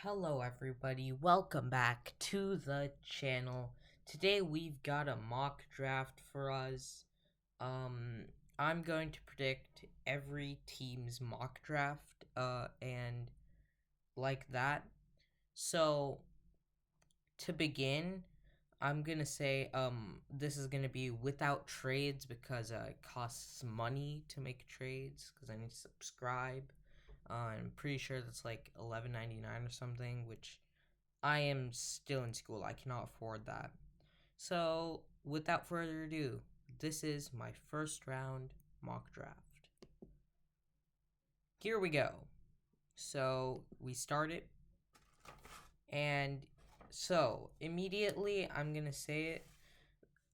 Hello everybody, welcome back to the channel. Today we've got a mock draft for us. Um, I'm going to predict every team's mock draft, and like that. So, to begin, I'm gonna say, this is gonna be without trades because, it costs money to make trades because I need to subscribe. I'm pretty sure that's like $11.99 or something, which I am still in school. I cannot afford that. So, without further ado, this is my first round mock draft. Here we go. So, we start it. And so, immediately, I'm going to say it.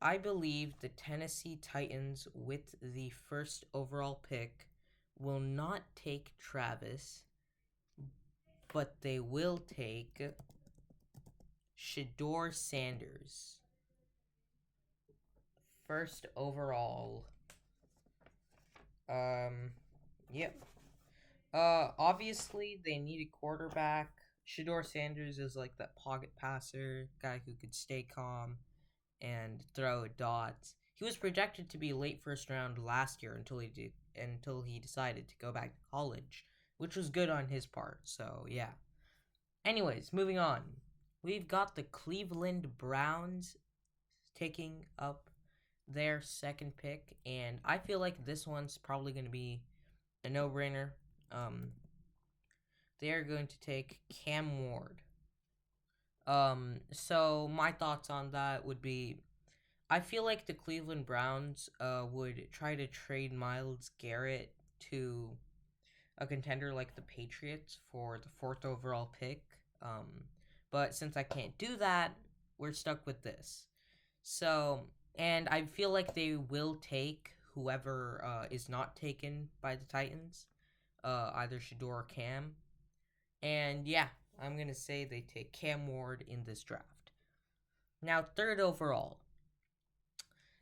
I believe the Tennessee Titans, with the first overall pick, will not take Travis, but they will take Shador Sanders. First overall. Um, yep. Obviously they need a quarterback. Shador Sanders is like that pocket passer, guy who could stay calm and throw dots. He was projected to be late first round last year until he decided to go back to college, which was good on his part. So yeah. Anyways, moving on. We've got the Cleveland Browns taking up their second pick, and I feel like this one's probably going to be a no-brainer. Um, they are going to take Cam Ward. So my thoughts on that would be, I feel like the Cleveland Browns would try to trade Myles Garrett to a contender like the Patriots for the fourth overall pick. But since I can't do that, we're stuck with this. So, and I feel like they will take whoever is not taken by the Titans, either Shador or Cam. And yeah, I'm going to say they take Cam Ward in this draft. Now, third overall.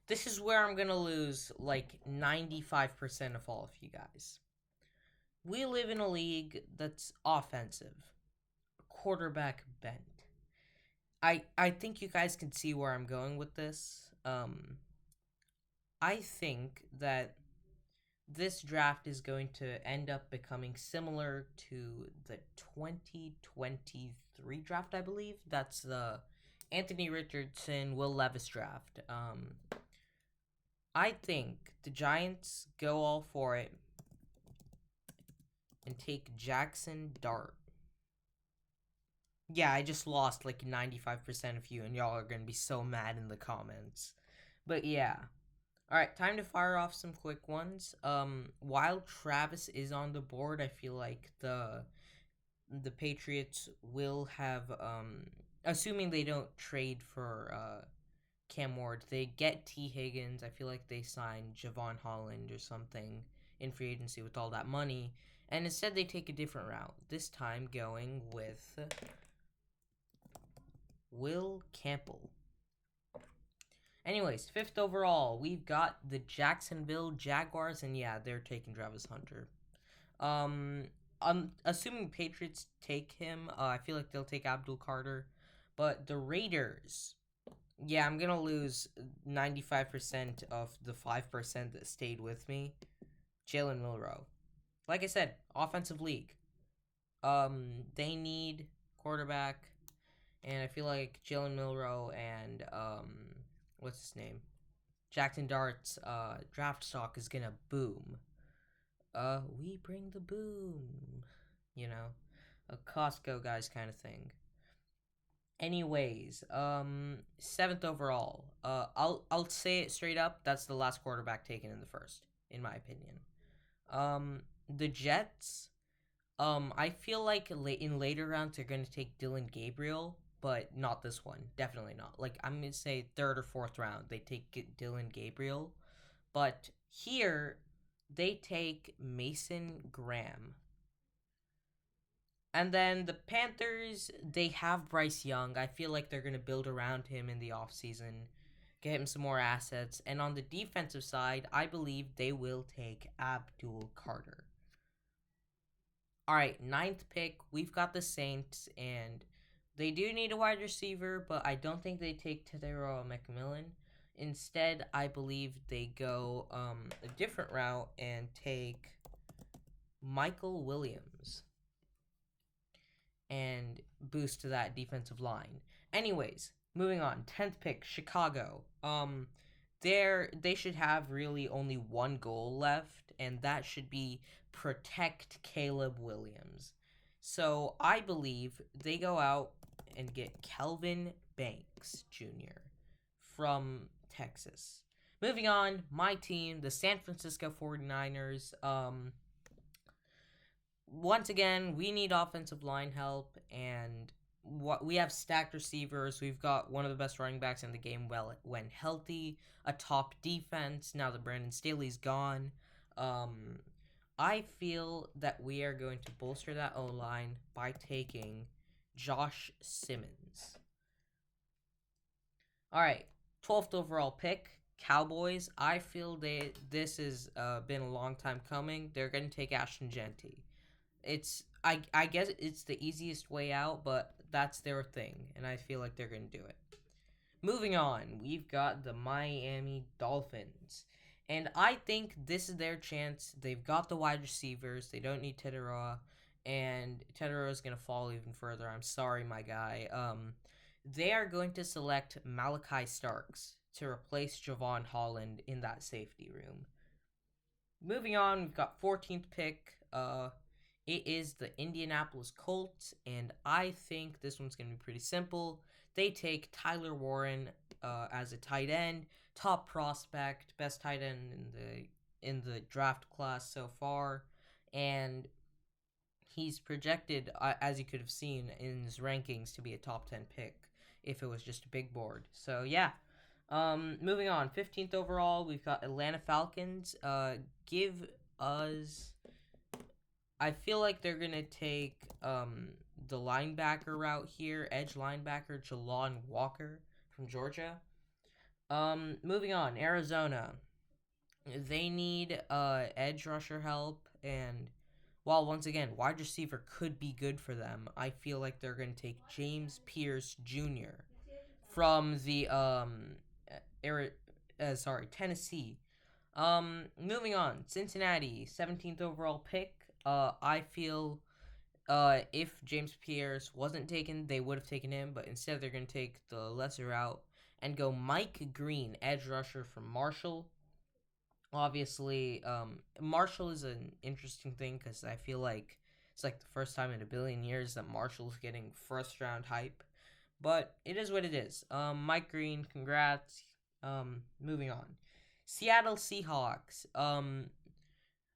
This is where I'm going to lose like 95% of all of you guys. We live in a league that's offensive, quarterback bent. I think you guys can see where I'm going with this. I think that this draft is going to end up becoming similar to the 2023 draft, I believe. That's the Anthony Richardson, Will Levis draft. I think the Giants go all for it and take Jaxson Dart. Yeah, I just lost like 95% of you, and y'all are going to be so mad in the comments. But yeah. Alright, time to fire off some quick ones. While Travis is on the board, I feel like the Patriots will have, assuming they don't trade for Cam Ward, they get T. Higgins. I feel like they sign Javon Holland or something in free agency with all that money. And instead they take a different route. This time going with Will Campbell. Anyways, fifth overall, we've got the Jacksonville Jaguars, and yeah, they're taking Travis Hunter. I'm assuming Patriots take him. I feel like they'll take Abdul Carter, but the Raiders, yeah, I'm gonna lose 95% of the 5% that stayed with me. Jalen Milroe, like I said, offensive league. They need quarterback, and I feel like Jalen Milroe and what's his name? Jaxson Dart's draft stock is gonna boom. We bring the boom. You know, a Costco guys kind of thing. Anyways, seventh overall. I'll say it straight up. That's the last quarterback taken in the first, in my opinion. The Jets. I feel like in later rounds they're gonna take Dylan Gabriel, but not this one. Definitely not. Like I'm gonna say third or fourth round they take Dylan Gabriel, but here they take Mason Graham. And then the Panthers, they have Bryce Young. I feel like they're going to build around him in the offseason, get him some more assets. And on the defensive side, I believe they will take Abdul Carter. All right, ninth pick, we've got the Saints, and they do need a wide receiver, but I don't think they take Tedero McMillan. Instead, I believe they go a different route and take Michael Williams and boost to that defensive line. Anyways, moving on. 10th pick, Chicago. They should have really only one goal left, and that should be protect Caleb Williams. So I believe they go out and get Kelvin Banks Jr. from Texas. Moving on, my team, the San Francisco 49ers. Once again, we need offensive line help, and what we have stacked receivers. We've got one of the best running backs in the game when healthy, a top defense. Now that Brandon Staley's gone, um, I feel that we are going to bolster that O line by taking Josh Simmons. All right, 12th overall pick, Cowboys. I feel this has been a long time coming. They're going to take Ashton Genty. I guess it's the easiest way out, but that's their thing, and I feel like they're gonna do it. Moving on, we've got the Miami Dolphins, and I think this is their chance. They've got the wide receivers. They don't need Teteroa, and Teteroa is gonna fall even further. I'm sorry, my guy. They are going to select Malachi Starks to replace Javon Holland in that safety room. Moving on, we've got 14th pick. It is the Indianapolis Colts, and I think this one's going to be pretty simple. They take Tyler Warren as a tight end, top prospect, best tight end in the draft class so far, and he's projected, as you could have seen in his rankings, to be a top 10 pick if it was just a big board. So yeah. Moving on, 15th overall, we've got Atlanta Falcons. Give us. I feel like they're gonna take the linebacker route here, edge linebacker Jalon Walker from Georgia. Moving on, Arizona. They need edge rusher help, and while once again wide receiver could be good for them, I feel like they're gonna take James Pierce Jr. from the Tennessee. Moving on, Cincinnati, 17th overall pick. I feel if James Pierce wasn't taken, they would have taken him, but instead they're going to take the lesser route and go Mike Green, edge rusher from Marshall. Obviously, Marshall is an interesting thing because I feel like it's like the first time in a billion years that Marshall's getting first round hype, but it is what it is. Mike Green, congrats. Moving on, Seattle Seahawks.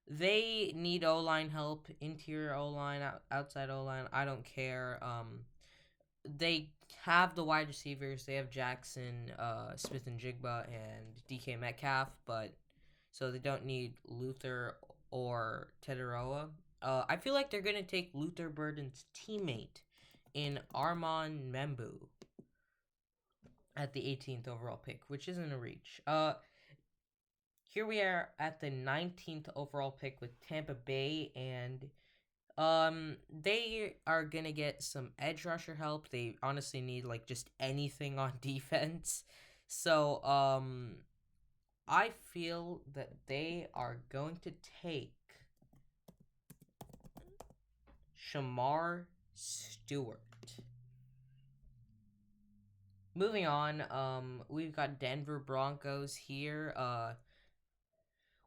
They need O line help, interior O line, outside O line. I don't care. They have the wide receivers. They have Jackson, Smith and Jigba, and DK Metcalf, but so they don't need Luther or Tedoroa. I feel like they're gonna take Luther Burden's teammate in Armand Membu at the 18th overall pick, which isn't a reach. Here we are at the 19th overall pick with Tampa Bay, and they are gonna get some edge rusher help. They honestly need like just anything on defense. So I feel that they are going to take Shamar Stewart. Moving on, we've got Denver Broncos here.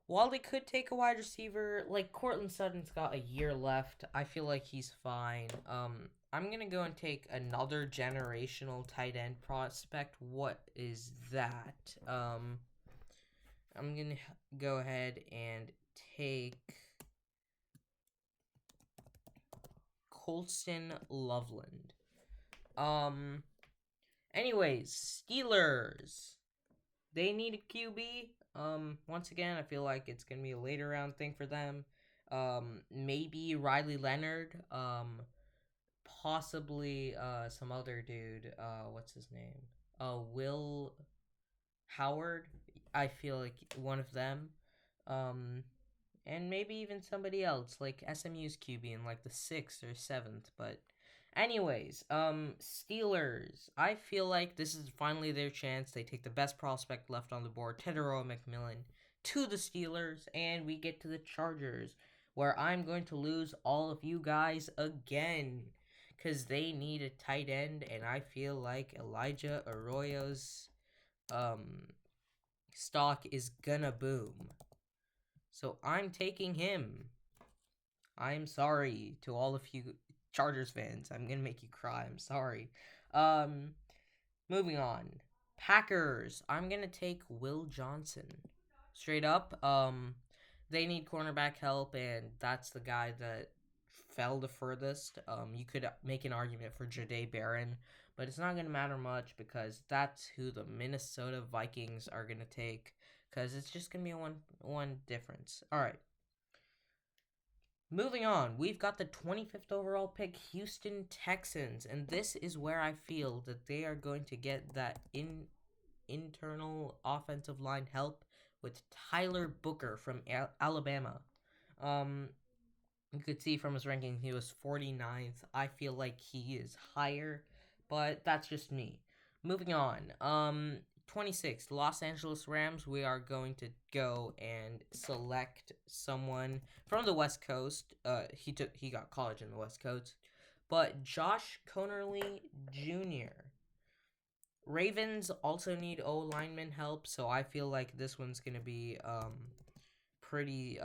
While they could take a wide receiver, like Cortland Sutton's got a year left, I feel like he's fine. I'm gonna go and take another generational tight end prospect. What is that? I'm gonna go ahead and take Colston Loveland. Anyways, Steelers. They need a QB. Once again, I feel like it's gonna be a later round thing for them. Maybe Riley Leonard. Possibly some other dude. What's his name? Will Howard. I feel like one of them. and maybe even somebody else like SMU's QB in like the 6th or 7th. But anyways, Steelers. I feel like this is finally their chance. They take the best prospect left on the board, Tedero McMillan, to the Steelers, and we get to the Chargers, where I'm going to lose all of you guys again. Because they need a tight end, and I feel like Elijah Arroyo's um, stock is gonna boom. So I'm taking him. I'm sorry to all of you Chargers fans. I'm gonna make you cry. I'm sorry. Um, moving on. Packers. I'm gonna take Will Johnson. Straight up. They need cornerback help, and that's the guy that fell the furthest. You could make an argument for Jade Barron, but it's not gonna matter much because that's who the Minnesota Vikings are gonna take. Because it's just gonna be a one difference. All right. Moving on, we've got the 25th overall pick, Houston Texans, and this is where I feel that they are going to get that internal offensive line help with Tyler Booker from Alabama. Um, you could see from his ranking he was 49th. I feel like he is higher, but that's just me. Moving on. 26th, Los Angeles Rams. We are going to go and select someone from the West Coast. He got college in the West Coast, but Josh Conerly Jr. Ravens also need O lineman help, so I feel like this one's gonna be pretty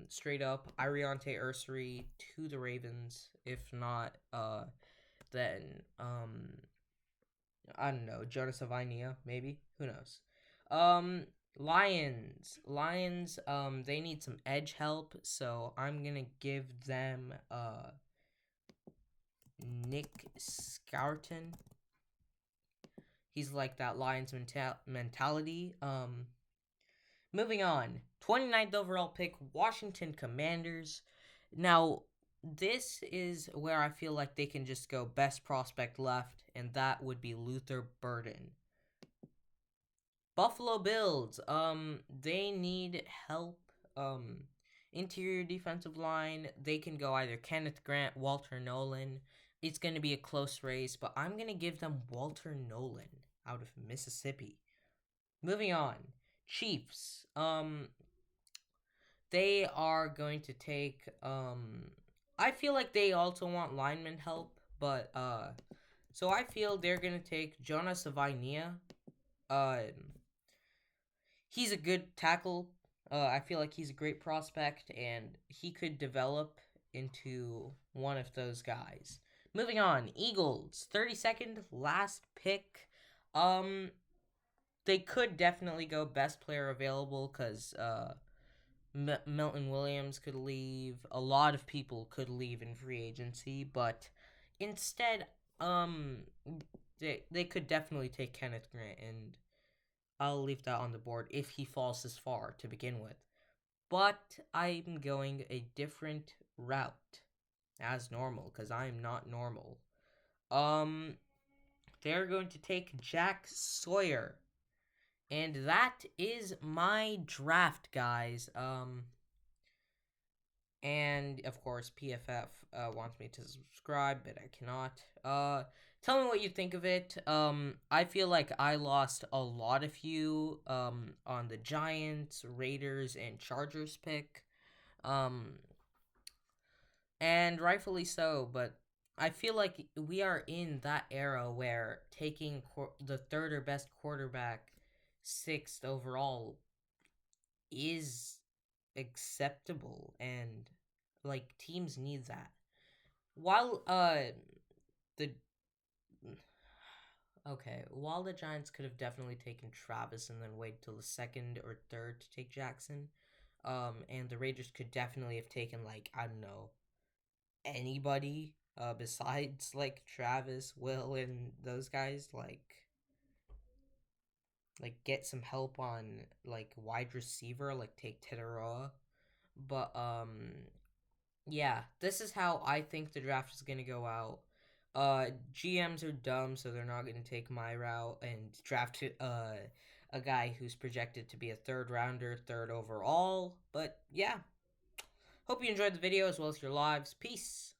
straight up. Ariante Ursary to the Ravens. If not, then I don't know, Jonas Avainia, maybe. Who knows? Um, Lions. They need some edge help, so I'm gonna give them Nick Scourton. He's like that Lions mentality. Moving on, 29th overall pick, Washington Commanders. Now, this is where I feel like they can just go best prospect left, and that would be Luther Burden. Buffalo Bills, they need help. Interior defensive line, they can go either Kenneth Grant, Walter Nolan. It's going to be a close race, but I'm going to give them Walter Nolan out of Mississippi. Moving on, Chiefs. They are going to take I feel like they also want lineman help, but so I feel they're going to take Jonas Savainia. He's a good tackle. I feel like he's a great prospect and he could develop into one of those guys. Moving on, Eagles, 32nd last pick. They could definitely go best player available cuz Milton Williams could leave. A lot of people could leave in free agency, but instead, they could definitely take Kenneth Grant, and I'll leave that on the board if he falls this far to begin with. But I'm going a different route, as normal, because I'm not normal. Um, they're going to take Jack Sawyer. And that is my draft, guys. And of course, PFF wants me to subscribe, but I cannot. Tell me what you think of it. I feel like I lost a lot of you on the Giants, Raiders, and Chargers pick. Um, and rightfully so, but I feel like we are in that era where taking the third or best quarterback, 6th overall, is acceptable, and like teams need that. While the while the Giants could have definitely taken Travis and then wait till the second or third to take Jackson, and the Raiders could definitely have taken, like, I don't know, anybody besides like Travis, Will, and those guys, like get some help on like wide receiver, like take Tetaroa. But yeah, this is how I think the draft is gonna go out. GMs are dumb, so they're not gonna take my route and draft a guy who's projected to be a third rounder, third overall. But yeah, Hope you enjoyed the video as well as your lives. Peace.